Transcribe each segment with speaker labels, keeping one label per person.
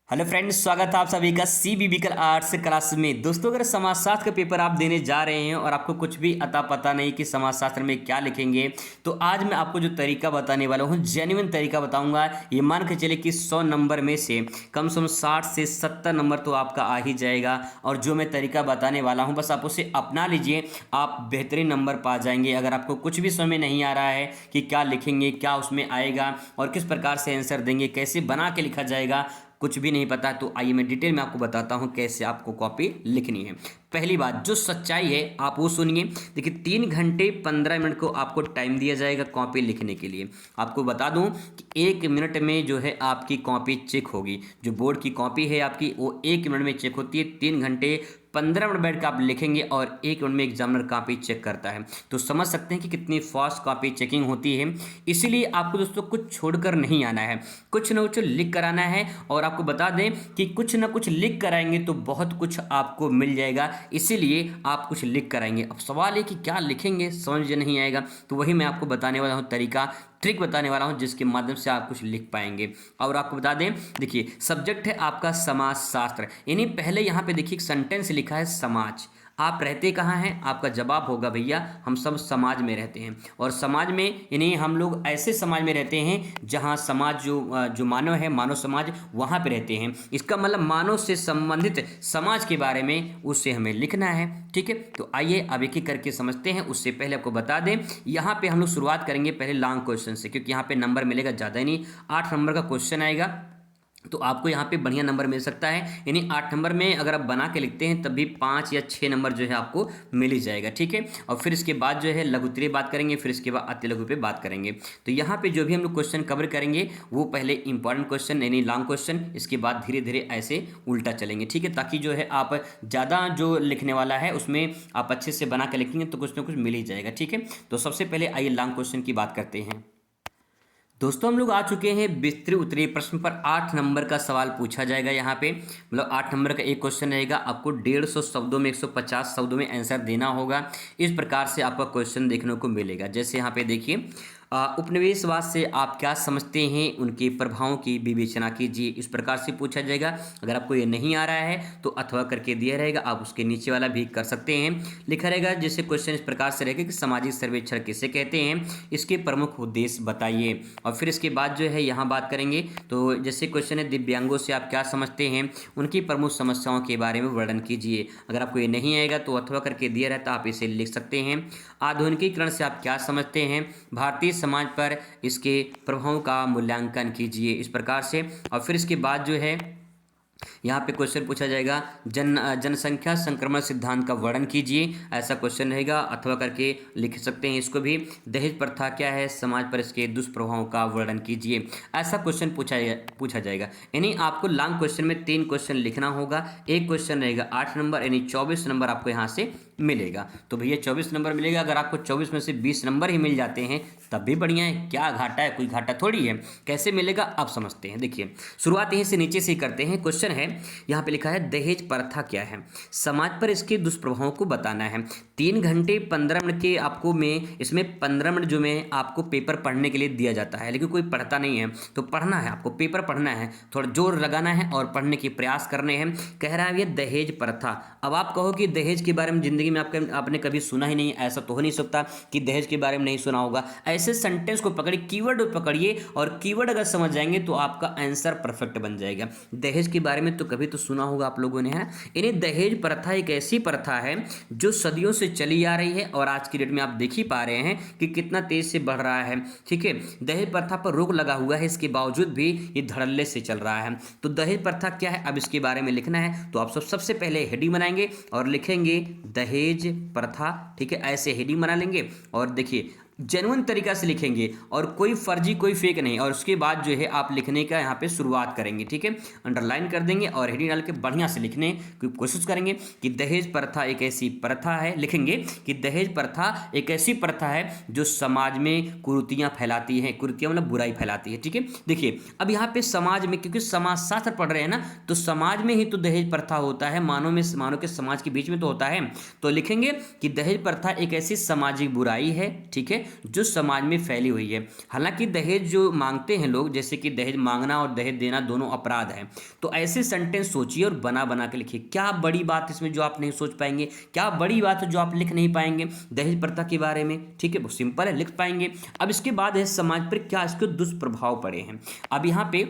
Speaker 1: Hello friends, स्वागत है आप सभी का सीबीबी कल आर्ट्स क्लास में। दोस्तों, अगर समाजशास्त्र का पेपर आप देने जा रहे हैं और आपको कुछ भी अता पता नहीं कि समाजशास्त्र में क्या लिखेंगे, तो आज मैं आपको जो तरीका बताने वाला हूँ, जेन्युइन तरीका बताऊंगा। ये मान के चले कि 100 नंबर में से कम 60 से 70 नंबर तो आपका आ ही जाएगा। और जो मैं तरीका बताने वाला हूँ, बस आप उसे अपना लीजिए, आप बेहतरीन नंबर पा जाएंगे। अगर आपको कुछ भी समझ में नहीं आ रहा है कि क्या लिखेंगे, क्या उसमें आएगा और किस प्रकार से आंसर देंगे, कैसे बना के लिखा जाएगा, कुछ भी नहीं पता, तो आइए मैं डिटेल में आपको बताता हूं कैसे आपको कॉपी लिखनी है। पहली बात, जो सच्चाई है आप वो सुनिए। देखिए, 3 घंटे 15 मिनट को आपको टाइम दिया जाएगा कॉपी लिखने के लिए। आपको बता दूं कि 1 मिनट में जो है आपकी कॉपी चेक होगी। जो बोर्ड की कॉपी है आपकी, वो 1 मिनट में चेक होती है। 3 घंटे 15 मिनट बैठ कर आप लिखेंगे और 1 मिनट में एग्जामिनर कॉपी चेक करता है। तो समझ सकते हैं कि कितनी फास्ट कॉपी चेकिंग होती है। इसीलिए आपको दोस्तों कुछ छोड़कर नहीं आना है, कुछ ना कुछ लिख कर आना है। और आपको बता दें कि कुछ ना कुछ लिख कर आएंगे तो बहुत कुछ आपको मिल जाएगा, इसीलिए आप कुछ लिख कर आएंगे। अब सवाल है कि क्या लिखेंगे, समझ नहीं आएगा, तो वही मैं आपको बताने वाला हूँ, तरीका ट्रिक बताने वाला हूँ जिसके माध्यम से आप कुछ लिख पाएंगे। और आपको बता दें, देखिए सब्जेक्ट है आपका समाजशास्त्र, यानी पहले यहाँ पे देखिए एक सेंटेंस लिखा है समाज। आप रहते कहाँ हैं? आपका जवाब होगा भैया हम सब समाज में रहते हैं। और समाज में यानी हम लोग ऐसे समाज में रहते हैं जहाँ समाज जो मानव है, मानव समाज, वहाँ पे रहते हैं। इसका मतलब मानव से संबंधित समाज के बारे में उससे हमें लिखना है। ठीक है, तो आइए अब एक एक करके समझते हैं। उससे पहले आपको बता दें, यहाँ पे हम लोग शुरुआत करेंगे पहले लॉन्ग क्वेश्चन से, क्योंकि यहाँ पे नंबर मिलेगा ज़्यादा ही नहीं, 8 नंबर का क्वेश्चन आएगा, तो आपको यहाँ पे बढ़िया नंबर मिल सकता है। यानी 8 नंबर में अगर आप बना के लिखते हैं तब भी 5 या 6 नंबर जो है आपको मिल ही जाएगा। ठीक है, और फिर इसके बाद जो है लघुत्तरीय बात करेंगे, फिर इसके बाद अति लघु पे बात करेंगे। तो यहाँ पे जो भी हम लोग क्वेश्चन कवर करेंगे वो पहले इंपॉर्टेंट क्वेश्चन यानी लॉन्ग क्वेश्चन, इसके बाद धीरे धीरे ऐसे उल्टा चलेंगे। ठीक है, ताकि जो है आप ज़्यादा जो लिखने वाला है उसमें आप अच्छे से बना के लिखेंगे तो कुछ ना कुछ मिल ही जाएगा। ठीक है, तो सबसे पहले आइए लॉन्ग क्वेश्चन की बात करते हैं। दोस्तों, हम लोग आ चुके हैं विस्तृत उत्तरीय प्रश्न पर। 8 नंबर का सवाल पूछा जाएगा यहाँ पे, मतलब 8 नंबर का एक क्वेश्चन रहेगा। आपको 150 शब्दों में 150 शब्दों में आंसर देना होगा। इस प्रकार से आपका क्वेश्चन देखने को मिलेगा। जैसे यहाँ पे देखिए, उपनिवेशवाद से आप क्या समझते हैं, उनके प्रभावों की विवेचना कीजिए। इस प्रकार से पूछा जाएगा। अगर आपको ये नहीं आ रहा है तो अथवा करके दिया रहेगा, आप उसके नीचे वाला भी कर सकते हैं। लिखा रहेगा जैसे क्वेश्चन इस प्रकार से रहेगा कि सामाजिक सर्वेक्षण किसे कहते हैं, इसके प्रमुख उद्देश्य बताइए। और फिर इसके बाद जो है यहाँ बात करेंगे, तो जैसे क्वेश्चन है दिव्यांगों से आप क्या समझते हैं, उनकी प्रमुख समस्याओं के बारे में वर्णन कीजिए। अगर आपको ये नहीं आएगा तो अथवा करके दिया रहता, आप इसे लिख सकते हैं। आधुनिकीकरण से आप क्या समझते हैं, भारतीय समाज पर इसके प्रभावों का मूल्यांकन कीजिए। इस प्रकार से और फिर इसके बाद जो है यहाँ पे क्वेश्चन पूछा जाएगा जनसंख्या संक्रमण सिद्धांत का वर्णन कीजिए, ऐसा क्वेश्चन रहेगा। अथवा करके लिख सकते हैं इसको भी। दहेज प्रथा क्या है, समाज पर इसके दुष्प्रभावों का वर्णन कीजिए, ऐसा क्वेश्चन पूछा जाएगा। यानी आपको लॉन्ग क्वेश्चन में 3 क्वेश्चन लिखना होगा। एक क्वेश्चन रहेगा 8 नंबर, यानी 24 नंबर आपको यहाँ से मिलेगा। तो भैया 24 नंबर मिलेगा। अगर आपको 24 में से 20 नंबर ही मिल जाते हैं तब भी बढ़िया है, क्या घाटा है, कोई घाटा थोड़ी है। कैसे मिलेगा आप समझते हैं। देखिए, शुरुआत यहीं से नीचे से ही करते हैं। क्वेश्चन है यहाँ पे लिखा है दहेज प्रथा क्या है, समाज पर इसके दुष्प्रभावों को बताना है। 3 घंटे 15 मिनट के आपको में इसमें 15 मिनट जो में आपको पेपर पढ़ने के लिए दिया जाता है, लेकिन कोई पढ़ता नहीं है। तो पढ़ना है, आपको पेपर पढ़ना है, थोड़ा जोर लगाना है और पढ़ने के प्रयास करने हैं। कह रहा है ये दहेज प्रथा। अब आप कहो कि दहेज के बारे में जिंदगी में आपने कभी सुना ही नहीं, ऐसा तो हो नहीं सकता कि दहेज के बारे में नहीं सुना होगा। ऐसे सेंटेंस को पकड़िए, कीवर्ड पकड़िए, और कीवर्ड अगर समझ जाएंगे तो आपका आंसर परफेक्ट बन जाएगा। दहेज के बारे में तो कभी तो सुना होगा आप लोगों ने, है। यानी दहेज प्रथा एक ऐसी प्रथा है जो सदियों से चली आ रही है और आज की डेट में आप देख ही पा रहे हैं कि कितना तेज से बढ़ रहा है। ठीक है, दहेज प्रथा पर रोक लगा हुआ है, इसके बावजूद भी ये धड़ल्ले से चल रहा है। तो दहेज प्रथा क्या है, अब इसके बारे में लिखना है। तो आप सबसे पहले हेडिंग बनाएंगे और लिखेंगे दहेज प्रथा। ठीक है, ऐसे हेडिंग बना लेंगे और देखिए जेन्युइन तरीका से लिखेंगे और कोई फर्जी कोई फेक नहीं। और उसके बाद जो है आप लिखने का यहाँ पे शुरुआत करेंगे। ठीक है, अंडरलाइन कर देंगे और हेडिंग डाल के बढ़िया से लिखने की कोशिश करेंगे कि दहेज प्रथा एक ऐसी प्रथा है। लिखेंगे कि दहेज प्रथा एक ऐसी प्रथा है जो समाज में कुरीतियाँ फैलाती है। कुरीतियाँ मतलब बुराई फैलाती है। ठीक है, देखिए अब यहाँ पे समाज में, क्योंकि समाज शास्त्र पढ़ रहे हैं ना, तो समाज में ही तो दहेज प्रथा होता है, मानव के समाज के बीच में तो होता है। तो लिखेंगे कि दहेज प्रथा एक ऐसी सामाजिक बुराई है। ठीक है, जो समाज में फैली हुई है। हालांकि दहेज जो मांगते हैं लोग, जैसे कि दहेज मांगना और दहेज देना दोनों अपराध है, तो ऐसे सेंटेंस सोचिए और बना बना के लिखिए। क्या बड़ी बात इसमें जो आप नहीं सोच पाएंगे, क्या बड़ी बात है जो आप लिख नहीं पाएंगे दहेज प्रथा के बारे में? ठीक है, वो सिंपल है, लिख पाएंगे। अब इसके बाद है समाज पर क्या इसके दुष्प्रभाव पड़े हैं। अब यहाँ पे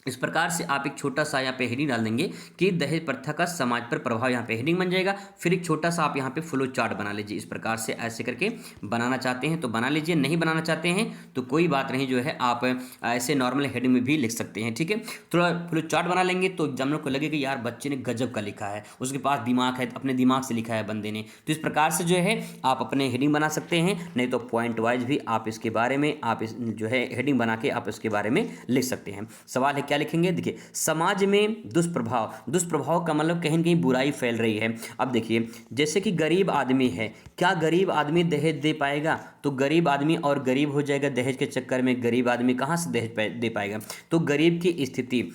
Speaker 1: इस प्रकार से आप एक छोटा सा यहाँ पे हेडिंग डाल देंगे कि दहेज प्रथा का समाज पर प्रभाव, यहाँ पे हेडिंग बन जाएगा। फिर एक छोटा सा आप यहाँ पे फ्लो चार्ट बना लीजिए। इस प्रकार से ऐसे करके बनाना चाहते हैं तो बना लीजिए, नहीं बनाना चाहते हैं तो कोई बात नहीं, जो है आप ऐसे नॉर्मल हेडिंग में भी लिख सकते हैं। ठीक है, थोड़ा फ्लो चार्ट बना लेंगे तो एग्जामिनर को लगे कि यार बच्चे ने गजब का लिखा है, उसके पास दिमाग है, अपने दिमाग से लिखा है बंदे ने। तो इस प्रकार से जो है आप अपने हेडिंग बना सकते हैं, नहीं तो पॉइंट वाइज भी आप इसके बारे में आप जो है हेडिंग बना के आप इसके बारे में लिख सकते हैं। सवाल है क्या लिखेंगे? देखिए, समाज में दुष्प्रभाव, दुष्प्रभाव का मतलब कहीं न कहीं बुराई फैल रही है। अब देखिए, जैसे कि गरीब आदमी है, क्या गरीब आदमी दहेज दे पाएगा? तो गरीब आदमी और गरीब हो जाएगा दहेज के चक्कर में। गरीब आदमी कहाँ से दहेज दे पाएगा? तो गरीब की स्थिति,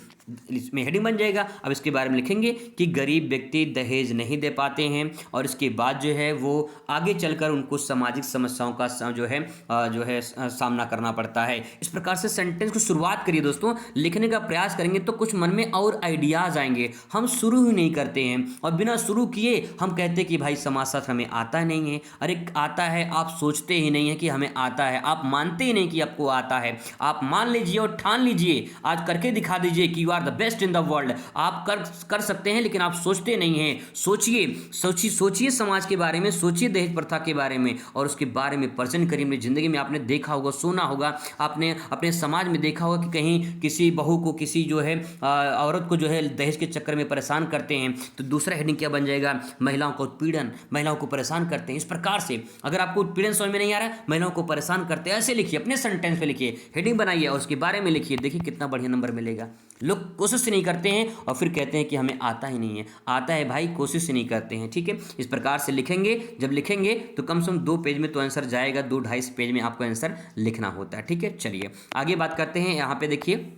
Speaker 1: इसमें हेडिंग बन जाएगा। अब इसके बारे में लिखेंगे कि गरीब व्यक्ति दहेज नहीं दे पाते हैं, और इसके बाद जो है वो आगे चलकर उनको सामाजिक समस्याओं का जो है सामना करना पड़ता है। इस प्रकार से सेंटेंस को शुरुआत करिए दोस्तों, लिखने का प्रयास करेंगे तो कुछ मन में और आइडियाज आएंगे। हम शुरू ही नहीं करते हैं और बिना शुरू किए हम कहते हैं कि भाई समाजशास्त्र हमें आता नहीं है। अरे आता है, आप सोचते ही नहीं है कि हमें आता है, आप मानते ही नहीं कि आपको आता है। आप मान लीजिए और ठान लीजिए, आज करके दिखा दीजिए कि are the best in the world. आप कर सकते हैं, लेकिन आप सोचते नहीं हैं। सोचिए समाज के बारे में, सोचिए दहेज प्रथा के बारे में, और उसके बारे में प्रेजेंट करिए। अपनी जिंदगी में आपने देखा होगा, सुना होगा, आपने अपने समाज में देखा होगा कि कहीं किसी बहू को, किसी जो है औरत को जो है दहेज के चक्कर में परेशान करते हैं। तो दूसरा हेडिंग क्या बन जाएगा? महिलाओं का उत्पीड़न, महिलाओं को परेशान करते हैं। इस प्रकार से अगर आपको उत्पीड़न समझ में नहीं आ रहा है, महिलाओं को परेशान करते हैं, ऐसे लिखिए, अपने सेंटेंस पे लिखिए, हेडिंग बनाइए और उसके बारे में लिखिए। देखिए कितना बढ़िया नंबर मिलेगा। लोग कोशिश नहीं करते हैं और फिर कहते हैं कि हमें आता ही नहीं है। आता है भाई, कोशिश नहीं करते हैं। ठीक है, इस प्रकार से लिखेंगे। जब लिखेंगे तो कम से कम 2 पेज में तो आंसर जाएगा, 2-2.5 पेज में आपको आंसर लिखना होता है। ठीक है, चलिए आगे बात करते हैं। यहाँ पे देखिए,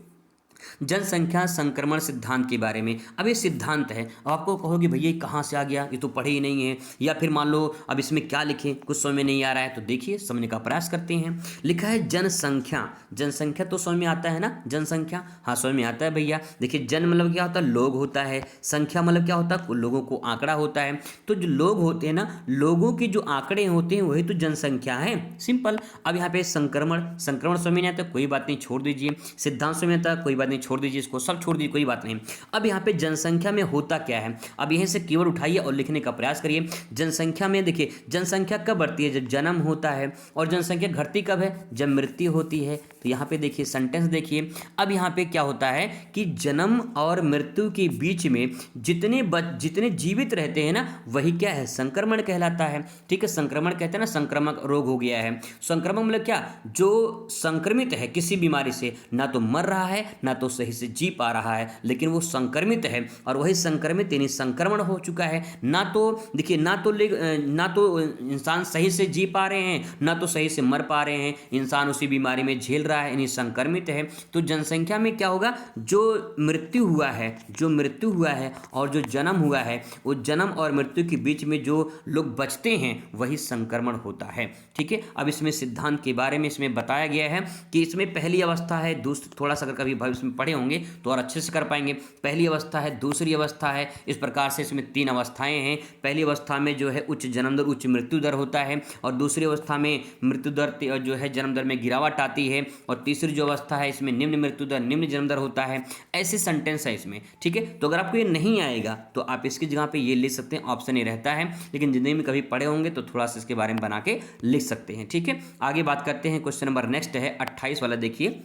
Speaker 1: जनसंख्या संक्रमण सिद्धांत के बारे में। अब ये सिद्धांत है, अब आपको कहोगे भैया कहाँ से आ गया, ये तो पढ़े ही नहीं है, या फिर मान लो अब इसमें क्या लिखें, कुछ समझ में नहीं आ रहा है। तो देखिए समझने का प्रयास करते हैं। लिखा है जनसंख्या, जनसंख्या तो समझ में आता है ना, जनसंख्या, हाँ समझ में आता है भैया। देखिए जन मतलब क्या होता है? लोग होता है। संख्या मतलब क्या होता है? लोगों को आंकड़ा होता है। तो जो लोग होते हैं ना, लोगों के जो आंकड़े होते हैं वही तो जनसंख्या है, सिंपल। अब यहाँ पे संक्रमण, संक्रमण समझ में नहीं आता, कोई बात नहीं, छोड़ दीजिए। सिद्धांत समझ में आता, कोई बात नहीं, छोड़ दीजिए, इसको सब छोड़ दीजिए, कोई बात नहीं। अब यहाँ पे जनसंख्या में होता क्या है, अब यहीं से कीवर्ड उठाइए और लिखने का प्रयास करिए। जनसंख्या में देखिए, जनसंख्या कब बढ़ती है? जब जन्म होता है। और जनसंख्या घटती कब है? जब मृत्यु होती है। तो यहाँ पे देखिए सेंटेंस देखिए, अब यहाँ पे क्या होता है कि जन्म और मृत्यु के बीच में जितने जीवित रहते हैं ना, वही क्या है? संक्रमण कहलाता है। ठीक है, संक्रमण कहते हैं ना, संक्रामक रोग हो गया है। संक्रमण मतलब क्या? जो संक्रमित है किसी बीमारी से, ना तो मर रहा है ना तो सही से जी पा रहा है, लेकिन वो संक्रमित है, और वही संक्रमित यानी संक्रमण हो चुका है। ना तो देखिए, ना तो इंसान सही से जी पा रहे हैं, ना तो सही से मर पा रहे हैं, इंसान उसी बीमारी में झेल रहा है, यानी संक्रमित है। तो जनसंख्या में क्या होगा? जो मृत्यु हुआ है और जो जन्म हुआ है, वो जन्म और मृत्यु के बीच में जो लोग बचते हैं वही संक्रमण होता है। ठीक है, अब इसमें सिद्धांत के बारे में इसमें बताया गया है कि इसमें पहली अवस्था है, थोड़ा सा अगर कभी भविष्य में पढ़े होंगे तो और अच्छे से कर पाएंगे। पहली अवस्था है, दूसरी अवस्था है, इस प्रकार से इसमें 3 अवस्थाएं हैं। पहली अवस्था में जो है उच्च जन्म दर, उच्च मृत्यु दर होता है, और दूसरी अवस्था में मृत्यु दर जो है जन्म दर में गिरावट आती है, और तीसरी जो अवस्था है इसमें निम्न मृत्यु दर, निम्न जन्म दर होता है। ऐसे सेंटेंस है इसमें। ठीक है, तो अगर आपको ये नहीं आएगा तो आप इसकी जगह पे ये लिख सकते हैं, ऑप्शन ये रहता है, लेकिन जिंदगी में कभी पढ़े होंगे तो थोड़ा सा इसके बारे में बना के लिख सकते हैं। ठीक है, आगे बात करते हैं। क्वेश्चन नंबर नेक्स्ट है 28 वाला। देखिए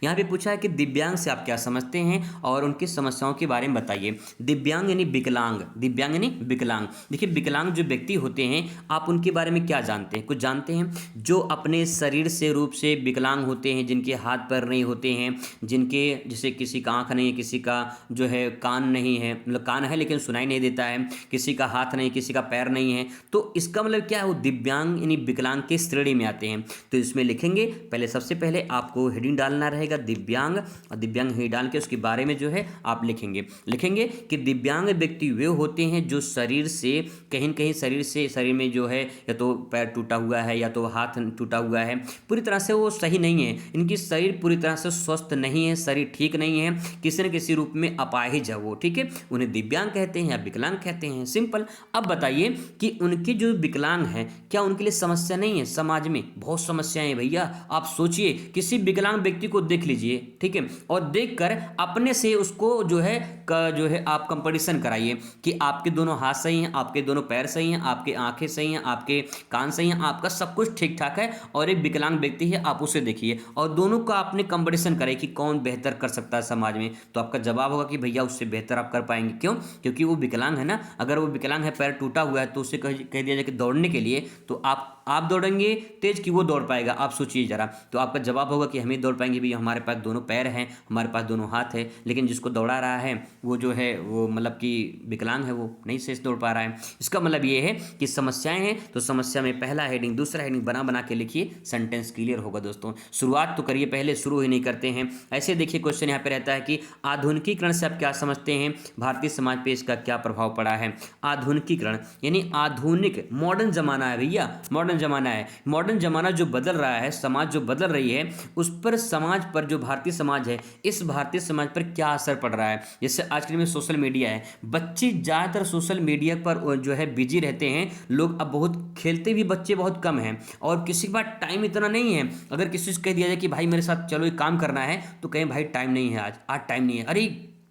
Speaker 1: यहाँ पे पूछा है कि दिव्यांग से आप क्या समझते हैं और उनकी समस्याओं के बारे में बताइए। दिव्यांग यानी विकलांग, दिव्यांग यानी विकलांग। देखिए विकलांग जो व्यक्ति होते हैं, आप उनके बारे में क्या जानते हैं? कुछ जानते हैं? जो अपने शरीर से रूप से विकलांग होते हैं, जिनके हाथ पैर नहीं होते हैं, जिनके जैसे किसी का आँख नहीं है, किसी का जो है कान नहीं है, मतलब कान है लेकिन सुनाई नहीं देता है, किसी का हाथ नहीं, किसी का पैर नहीं है, तो इसका मतलब क्या है? वो दिव्यांग यानी विकलांग के श्रेणी में आते हैं। तो इसमें लिखेंगे, पहले सबसे पहले आपको हेडिंग डालना रहेगा दिव्यांग, और दिव्यांग ही डाल के उसके बारे में जो है आप लिखेंगे कि दिव्यांग व्यक्ति वे होते हैं जो शरीर से कहीं न कहीं शरीर में जो है या तो पैर टूटा हुआ है या तो हाथ टूटा हुआ है, पूरी तरह से वो सही नहीं है, इनकी शरीर पूरी तरह से स्वस्थ नहीं है, शरीर ठीक नहीं है, किसी न किसी रूप में अपाहिज है वो, ठीक है, उन्हें दिव्यांग कहते हैं या विकलांग कहते हैं, सिंपल। अब बताइए कि उनके जो विकलांग हैं क्या उनके लिए समस्या नहीं है? समाज में बहुत समस्याएं हैं भैया। आप सोचिए किसी विकलांग व्यक्ति को देख लीजिए, ठीक है, और देखकर अपने से उसको जो है आप कंपटीशन कराइए कि आपके दोनों हाथ सही हैं, आपके दोनों पैर सही हैं, आपके आंखें सही हैं, आपके कान सही हैं, आपका सब कुछ ठीक ठाक है, और एक विकलांग व्यक्ति है, आप उसे देखिए और दोनों का आपने कंपटीशन कराई कि कौन बेहतर कर सकता है समाज में, तो आपका जवाब होगा कि भैया उससे बेहतर आप कर पाएंगे। क्यों? क्योंकि वो विकलांग है ना। अगर वो विकलांग है, पैर टूटा हुआ है, तो उसे कह दिया जाए कि दौड़ने के लिए, तो आप दौड़ेंगे तेज कि वो दौड़ पाएगा? आप सोचिए जरा। तो आपका जवाब होगा कि हम ही दौड़ पाएंगे भैया, हमारे पास दोनों पैर हैं, हमारे पास दोनों हाथ है, लेकिन जिसको दौड़ा रहा है वो जो है वो मतलब कि विकलांग है, वो नहीं से दौड़ पा रहा है। इसका मतलब ये है कि समस्याएं हैं, तो समस्या में पहला हेडिंग दूसरा हेडिंग बना के लिखिए, सेंटेंस क्लियर होगा दोस्तों। शुरुआत तो करिए, पहले शुरू ही नहीं करते हैं। ऐसे देखिए क्वेश्चन यहाँ पे रहता है कि आधुनिकीकरण से आप क्या समझते हैं, भारतीय समाज पे इसका क्या प्रभाव पड़ा है। आधुनिकीकरण यानी आधुनिक, मॉडर्न जमाना है भैया, मॉडर्न जमाना है, मॉडर्न जमाना जो बदल रहा है, समाज जो बदल रही है, उस पर समाज पर, जो भारतीय समाज है, इस भारतीय समाज पर क्या असर पड़ रहा है। जैसे आज के दिन में सोशल मीडिया है, बच्चे ज़्यादातर सोशल मीडिया पर जो है बिजी रहते हैं, लोग अब बहुत खेलते भी बच्चे बहुत कम हैं, और किसी के पास टाइम इतना नहीं है। अगर किसी से कह दिया जाए कि भाई मेरे साथ चलो एक काम करना है, तो कहें भाई टाइम नहीं है, आज टाइम नहीं है। अरे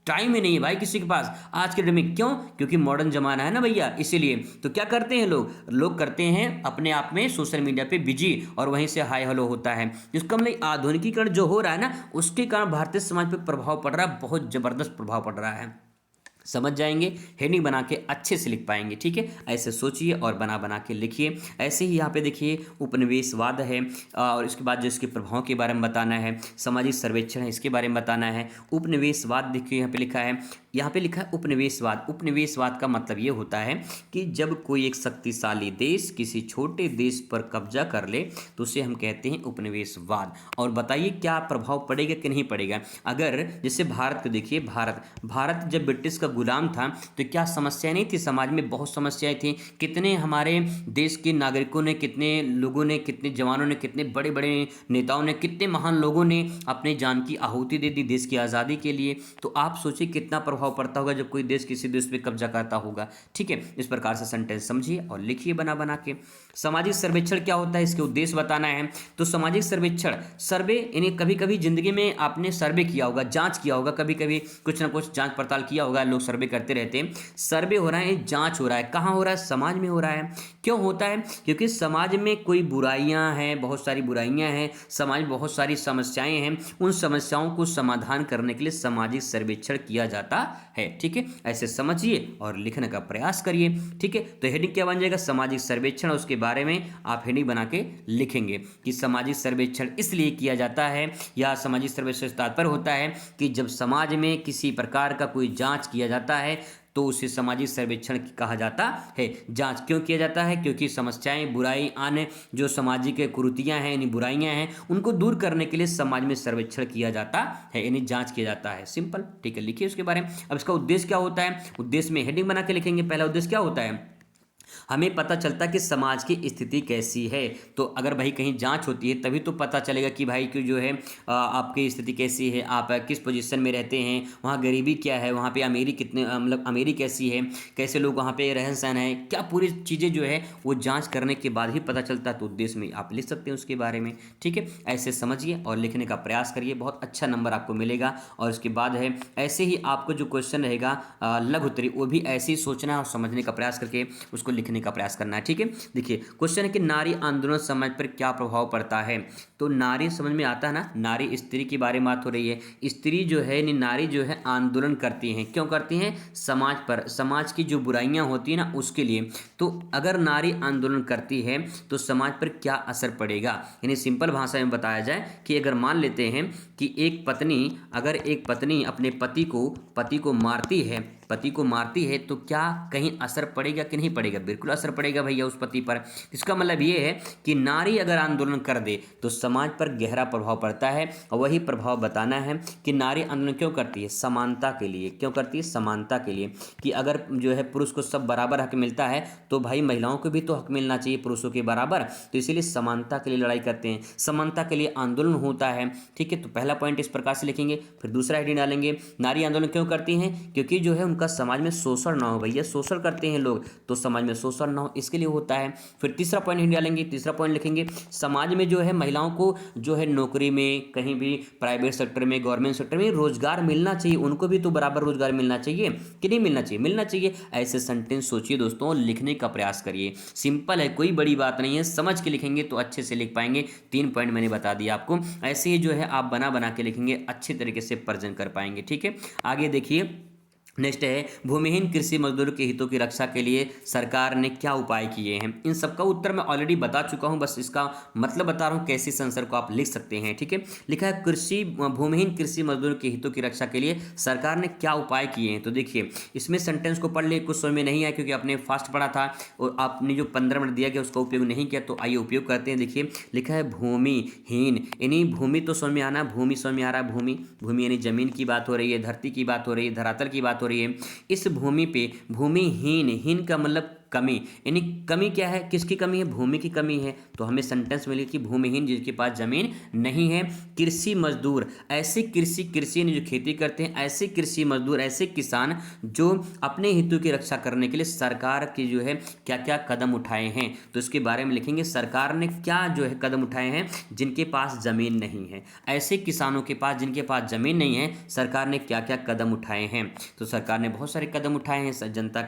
Speaker 1: टाइम ही नहीं है भाई किसी के पास आज के डेट में। क्यों? क्योंकि मॉडर्न जमाना है ना भैया, इसीलिए। तो क्या करते हैं लोग करते हैं अपने आप में सोशल मीडिया पे बिजी, और वहीं से हाय हेलो होता है। जिसका मतलब आधुनिकीकरण जो हो रहा है ना, उसके कारण भारतीय समाज पर प्रभाव पड़ रहा है, बहुत जबरदस्त प्रभाव पड़ रहा है। समझ जाएंगे, हेडिंग बना के अच्छे से लिख पाएंगे, ठीक है। ऐसे सोचिए और बना के लिखिए। ऐसे ही यहाँ पे देखिए उपनिवेशवाद है, और इसके बाद जो इसके प्रभाव के बारे में बताना है, सामाजिक सर्वेक्षण है, इसके बारे में बताना है। उपनिवेशवाद देखिए यहाँ पे लिखा है, उपनिवेशवाद। उपनिवेशवाद का मतलब ये होता है कि जब कोई एक शक्तिशाली देश किसी छोटे देश पर कब्जा कर ले, तो उसे हम कहते हैं उपनिवेशवाद। और बताइए क्या प्रभाव पड़ेगा कि नहीं पड़ेगा। अगर जैसे भारत को देखिए, भारत जब ब्रिटिश का गुलाम था, तो क्या समस्या नहीं थी समाज में? बहुत समस्याएं थी। कितने हमारे देश के नागरिकों ने, कितने लोगों ने, कितने जवानों ने, कितने बड़े बड़े नेताओं ने, कितने महान लोगों ने अपने जान की आहुति दे दी देश की आज़ादी के लिए। तो आप सोचिए कितना प्रभाव पड़ता होगा जब कोई देश किसी देश पे कब्जा करता होगा, ठीक है। इस प्रकार से सेंटेंस समझिए और लिखिए बना के। सामाजिक सर्वेक्षण क्या होता है, इसके उद्देश्य बताना है। तो सामाजिक सर्वेक्षण, सर्वे यानी कभी कभी जिंदगी में आपने सर्वे किया होगा, जांच किया होगा, कभी कभी कुछ ना कुछ जांच पड़ताल किया होगा, लोग सर्वे करते रहते हैं। सर्वे हो रहा है, जांच हो रहा है, कहाँ हो रहा है? समाज में हो रहा है। क्यों होता है? क्योंकि समाज में कोई बुराइयां हैं, बहुत सारी बुराइयां हैं, समाज में बहुत सारी समस्याएं हैं, उन समस्याओं को समाधान करने के लिए सामाजिक सर्वेक्षण किया जाता है, ठीक है। ऐसे समझिए और लिखने का प्रयास करिए, ठीक है। तो हेडिंग क्या बन जाएगा? सामाजिक सर्वेक्षण। उसके बारे में आप हेडिंग बना के लिखेंगे कि सामाजिक सर्वेक्षण इसलिए किया जाता है, या सामाजिक सर्वेक्षण से तात्पर्य होता है कि जब समाज में किसी प्रकार का कोई जांच किया जाता है, तो उसे सामाजिक सर्वेक्षण कहा जाता है। जांच क्यों किया जाता है? क्योंकि समस्याएं, बुराई, अन्य जो सामाजिक कुरीतियां हैं, यानी बुराइयां हैं, उनको दूर करने के लिए समाज में सर्वेक्षण किया जाता है, यानी जांच किया जाता है। सिंपल, ठीक है। लिखिए उसके बारे में। अब इसका उद्देश्य क्या होता है? उद्देश्य में हेडिंग बना के लिखेंगे। पहला उद्देश्य क्या होता है? हमें पता चलता कि समाज की स्थिति कैसी है। तो अगर भाई कहीं जांच होती है तभी तो पता चलेगा कि भाई कि जो है आपकी स्थिति कैसी है, आप किस पोजीशन में रहते हैं, वहाँ गरीबी क्या है, वहाँ पे अमीरी कितने, मतलब अमीरी कैसी है, कैसे लोग वहाँ पे रहन सहन है, क्या पूरी चीज़ें जो है वो जाँच करने के बाद ही पता चलता है। तो उद्देश्य में आप लिख सकते हैं उसके बारे में, ठीक है। ऐसे समझिए और लिखने का प्रयास करिए, बहुत अच्छा नंबर आपको मिलेगा। और उसके बाद है ऐसे ही आपको जो क्वेश्चन रहेगा लघु उत्तरी, वो भी ऐसे ही सोचना और समझने का प्रयास करके उसको लिखने का प्रयास करना है, ठीक है। देखिए क्वेश्चन है कि नारी आंदोलन समाज पर क्या प्रभाव पड़ता है। तो नारी समझ में आता है ना, नारी स्त्री के बारे में बात हो रही है। स्त्री जो है, नारी जो है आंदोलन करती हैं। क्यों करती हैं? समाज पर, समाज की जो बुराइयां होती है ना उसके लिए। तो अगर नारी आंदोलन करती है तो समाज पर क्या असर पड़ेगा, यानी सिंपल भाषा में बताया जाए कि अगर मान लेते हैं कि एक पत्नी, अगर एक पत्नी अपने पति को मारती है, पति को मारती है तो क्या कहीं असर पड़ेगा कि नहीं पड़ेगा? बिल्कुल असर पड़ेगा भैया उस पति पर। इसका मतलब ये है कि नारी अगर आंदोलन कर दे तो समाज पर गहरा प्रभाव पड़ता है, और वही प्रभाव बताना है कि नारी आंदोलन क्यों करती है? समानता के लिए। क्यों करती है? समानता के लिए, कि अगर जो है पुरुष को सब बराबर हक मिलता है तो भाई महिलाओं को भी तो हक मिलना चाहिए पुरुषों के बराबर, तो इसीलिए समानता के लिए लड़ाई करते हैं, समानता के लिए आंदोलन होता है। ठीक है, तो पहला पॉइंट इस प्रकार से लिखेंगे। फिर दूसरा हेडिंग डालेंगे, नारी आंदोलन क्यों करती हैं? क्योंकि जो है उनका समाज में शोषण ना हो। भैया शोषण करते हैं लोग तो समाज में शोषण ना हो, इसके लिए होता है। फिर तीसरा पॉइंट हेडिंग डालेंगे। तीसरा पॉइंट लिखेंगे, समाज में जो है महिलाओं को जो है नौकरी में, कहीं भी प्राइवेट सेक्टर में, गवर्नमेंट सेक्टर में रोजगार मिलना चाहिए, उनको भी तो बराबर रोजगार मिलना चाहिए कि नहीं मिलना चाहिए? मिलना चाहिए। ऐसे सेंटेंस सोचिए दोस्तों, लिखने का प्रयास करिए। सिंपल है, कोई बड़ी बात नहीं है, समझ के लिखेंगे तो अच्छे से लिख पाएंगे। 3 पॉइंट मैंने बता दिया आपको, ऐसे ही जो है आप बना बना के लिखेंगे, अच्छे तरीके से प्रेजेंट कर पाएंगे। ठीक है, आगे देखिए। नेक्स्ट है, भूमिहीन कृषि मजदूरों के हितों की रक्षा के लिए सरकार ने क्या उपाय किए हैं? इन सबका उत्तर मैं ऑलरेडी बता चुका हूं, बस इसका मतलब बता रहा हूं कैसे इस आंसर को आप लिख सकते हैं। ठीक है, लिखा है भूमिहीन कृषि मजदूरों के हितों की रक्षा के लिए सरकार ने क्या उपाय किए हैं। तो देखिए इसमें सेंटेंस को पढ़ लिए, कुछ समझ में नहीं आया क्योंकि आपने फास्ट पढ़ा था और आपने जो 15 मिनट दिया गया उसका उपयोग नहीं किया, तो आइए उपयोग करते हैं। देखिए लिखा है भूमिहीन, यानी भूमि तो समझ में आना, भूमि समझ में आ रहा है, भूमि यानी जमीन की बात हो रही है, धरती की बात हो रही है, धरातल की बात हो रही है। इस भूमि पे भूमिहीन, हीन का मतलब कमी, यानी कमी क्या है? किसकी कमी है? भूमि की कमी है। तो हमें सेंटेंस में लिखी भूमिहीन जिसके पास जमीन नहीं है। कृषि मजदूर, ऐसे कृषि यानी जो खेती करते हैं, ऐसे कृषि मजदूर, ऐसे किसान जो अपने हितों की रक्षा करने के लिए सरकार की जो है क्या क्या कदम उठाए हैं, तो इसके बारे में लिखेंगे सरकार ने क्या जो है कदम उठाए हैं। जिनके पास जमीन नहीं है, ऐसे किसानों के पास जिनके पास जमीन नहीं है, सरकार ने क्या क्या कदम उठाए हैं। तो सरकार ने बहुत सारे कदम उठाए हैं, जनता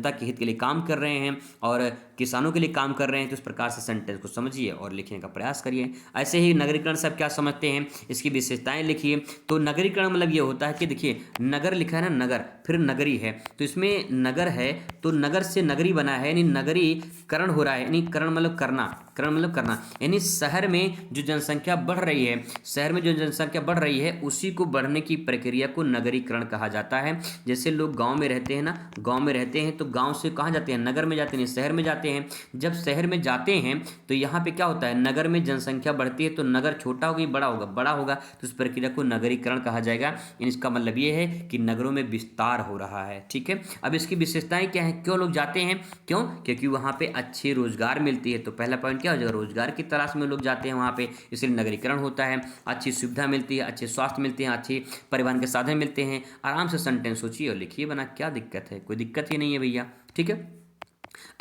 Speaker 1: के हित के लिए काम कर रहे हैं और किसानों के लिए काम कर रहे हैं। तो इस प्रकार से सेंटेंस को समझिए और लिखने का प्रयास करिए। ऐसे ही नगरीकरण सब क्या समझते हैं, इसकी विशेषताएं लिखिए। तो नगरीकरण मतलब ये होता है कि देखिए नगर लिखा है ना, नगर, फिर नगरी है, तो इसमें नगर है तो नगर से नगरी बना है, यानी नगरीकरण हो रहा है, यानी करण मतलब करना, करण मतलब करना, यानी शहर में जो जनसंख्या बढ़ रही है, शहर में जो जनसंख्या बढ़ रही है उसी को बढ़ने की प्रक्रिया को नगरीकरण कहा जाता है। जैसे लोग गांव में रहते हैं ना, गांव में रहते हैं तो गांव से कहाँ जाते हैं? नगर में जाते हैं, शहर में जाते हैं। जब शहर में जाते हैं तो यहाँ पे क्या होता है? नगर में जनसंख्या बढ़ती है तो नगर छोटा होगा, बड़ा होगा, बड़ा होगा, तो इस प्रक्रिया को नगरीकरण कहा जाएगा। इसका मतलब ये है कि नगरों में विस्तार हो रहा है। ठीक है, अब इसकी विशेषताएं क्या है? क्यों लोग जाते हैं? क्यों? क्योंकि वहाँ पे अच्छी रोजगार मिलती है। तो पहला पॉइंट क्या हो जाएगा? रोजगार की तलाश में लोग जाते हैं वहाँ पे, इसलिए नगरीकरण होता है। अच्छी सुविधा मिलती है, अच्छे स्वास्थ्य मिलते हैं, अच्छे परिवहन के साधन मिलते हैं। आराम से सेंटेंस सोचिए और लिखिए बना, क्या दिक्कत है? कोई दिक्कत ही नहीं है भैया। ठीक है,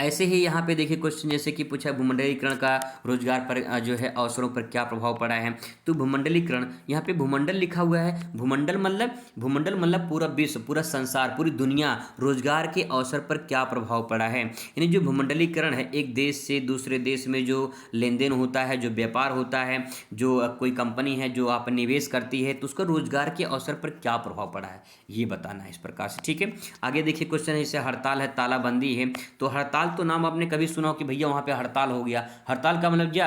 Speaker 1: ऐसे ही यहाँ पे देखिए क्वेश्चन जैसे कि पूछा भूमंडलीकरण का रोजगार पर जो है अवसरों पर क्या प्रभाव पड़ा है। तो भूमंडलीकरण, यहाँ पे भूमंडल लिखा हुआ है, भूमंडल मतलब पूरा विश्व, पूरा संसार, पूरी दुनिया, रोजगार के अवसर पर क्या प्रभाव पड़ा है। यानी जो भूमंडलीकरण है, एक देश से दूसरे देश में जो लेन देन होता है, जो व्यापार होता है, जो कोई कंपनी है जो आप निवेश करती है, तो उसका रोजगार के अवसर पर क्या प्रभाव पड़ा है ये बताना है इस प्रकार से। ठीक है, आगे देखिए क्वेश्चन है जैसे हड़ताल है, तालाबंदी है। तो हड़ताल तो नाम आपने कभी सुना हो कि भैया वहाँ पे हड़ताल हो गया। हड़ताल का मतलब क्या?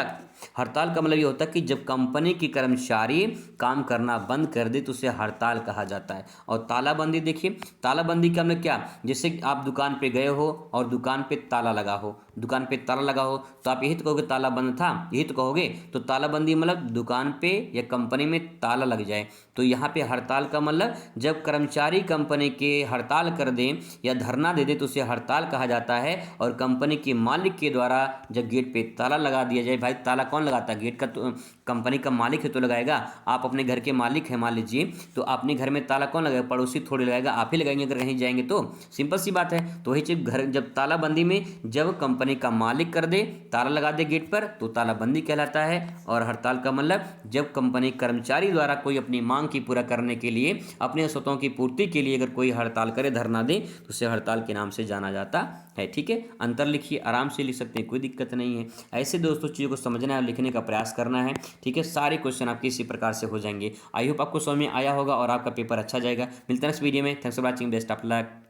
Speaker 1: हड़ताल का मतलब ये होता है कि जब कंपनी की कर्मचारी काम करना बंद कर दे तो उसे हड़ताल कहा जाता है। और तालाबंदी देखिए, तालाबंदी का मतलब क्या? जैसे आप दुकान पे गए हो और दुकान पे ताला लगा हो, दुकान पे ताला लगा हो तो आप यही तो कहोगे ताला बंद था, यही तो कहोगे। तो तालाबंदी मतलब दुकान पे या कंपनी में ताला लग जाए। तो यहाँ पे हड़ताल का मतलब जब कर्मचारी कंपनी के हड़ताल कर दें या धरना दे दे तो उसे हड़ताल कहा जाता है। और कंपनी के मालिक के द्वारा जब गेट पे ताला लगा दिया जाए, भाई ताला कौन लगाता है? गेट का तो कंपनी का मालिक है तो लगाएगा। आप अपने घर के मालिक हैं मान लीजिए, तो अपने घर में ताला कौन लगाएगा? पड़ोसी थोड़ी लगाएगा, आप ही लगाएंगे अगर कहीं जाएंगे तो। सिंपल सी बात है। तो वही चीज घर जब तालाबंदी में जब कंपनी का मालिक कर दे, ताला लगा दे गेट पर, तो तालाबंदी कहलाता है। और हड़ताल का मतलब जब कंपनी कर्मचारी द्वारा कोई अपनी मांग की पूरा करने के लिए, अपने स्वतों की पूर्ति के लिए अगर कोई हड़ताल करे, धरना दे, तो उसे हड़ताल के नाम से जाना जाता है। ठीक है, अंतर लिखिए, आराम से लिख सकते हैं, कोई दिक्कत नहीं है। ऐसे दोस्तों चीज़ों को समझना है और लिखने का प्रयास करना है। ठीक है, सारे क्वेश्चन आपके इसी प्रकार से हो जाएंगे। आई होप आपको समझ में आया होगा और आपका पेपर अच्छा जाएगा। मिलते हैं नेक्स्ट वीडियो में। Thanks for watching, best of luck.